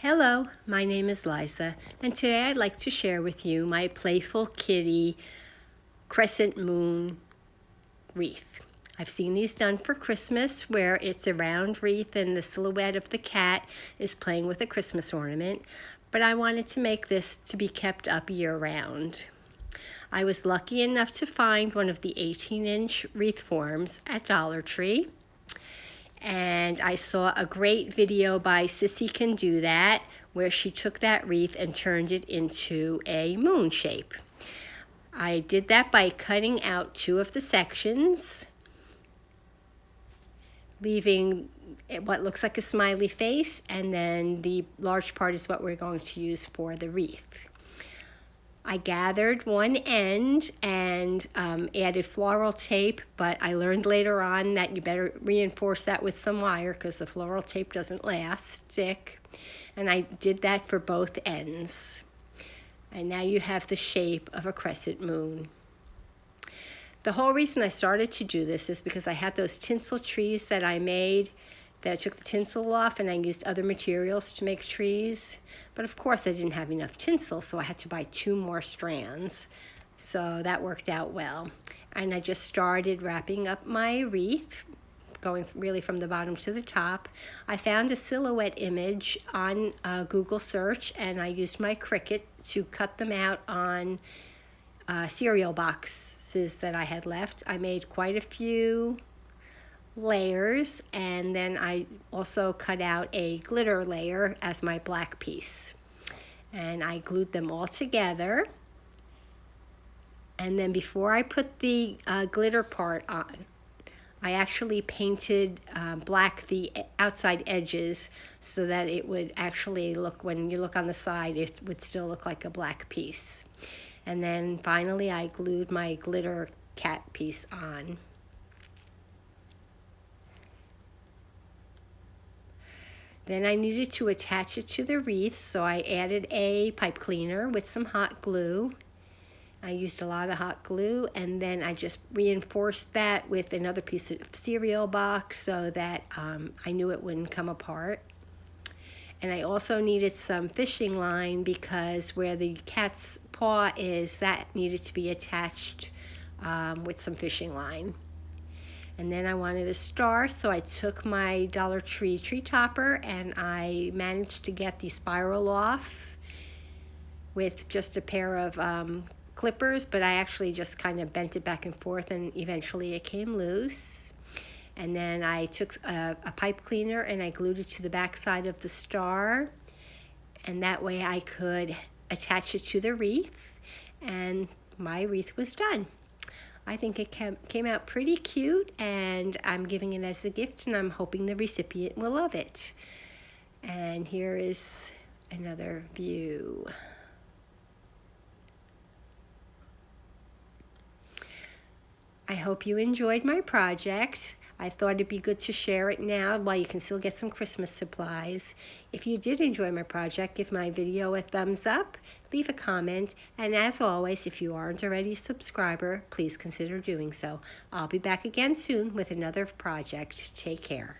Hello, my name is Liza, and today I'd like to share with you my Playful Kitty crescent moon wreath. I've seen these done for Christmas where it's a round wreath and the silhouette of the cat is playing with a Christmas ornament, but I wanted to make this to be kept up year-round. I was lucky enough to find one of the 18-inch wreath forms at DollarTree. And I saw a great video by Sissy Can Do That where she took that wreath and turned it into a moon shape. I did that by cutting out two of the sections, leaving what looks like a smiley face, and then the large part is what we're going to use for the wreath. I gathered one end and added floral tape, but I learned later on that you better reinforce that with some wire because the floral tape doesn't stick. And I did that for both ends. And now you have the shape of a crescent moon. The whole reason I started to do this is because I had those tinsel trees that I made that I took the tinsel off and I used other materials to make trees. But of course I didn't have enough tinsel, so I had to buy 2 more strands. So that worked out well. And I just started wrapping up my wreath, going really from the bottom to the top. I found a silhouette image on Google search, and I used my Cricut to cut them out on cereal boxes that I had left. I made quite a few layers, and then I also cut out a glitter layer as my black piece, and I glued them all together. And then before I put the glitter part on, I actually painted black the outside edges so that it would actually look, when you look on the side, it would still look like a black piece. And then finally I glued my glitter cat piece on. Then I needed to attach it to the wreath, so I added a pipe cleaner with some hot glue. I used a lot of hot glue, and then I just reinforced that with another piece of cereal box so that I knew it wouldn't come apart. And I also needed some fishing line because where the cat's paw is, that needed to be attached with some fishing line. And then I wanted a star, so I took my DollarTree tree topper and I managed to get the spiral off with just a pair of clippers, but I actually just kind of bent it back and forth and eventually it came loose. And then I took a pipe cleaner and I glued it to the back side of the star, and that way I could attach it to the wreath, and my wreath was done. I think it came out pretty cute, and I'm giving it as a gift, and I'm hoping the recipient will love it. And here is another view. I hope you enjoyed my project. I thought it'd be good to share it now while you can still get some Christmas supplies. If you did enjoy my project, give my video a thumbs up, leave a comment, and as always, if you aren't already a subscriber, please consider doing so. I'll be back again soon with another project. Take care.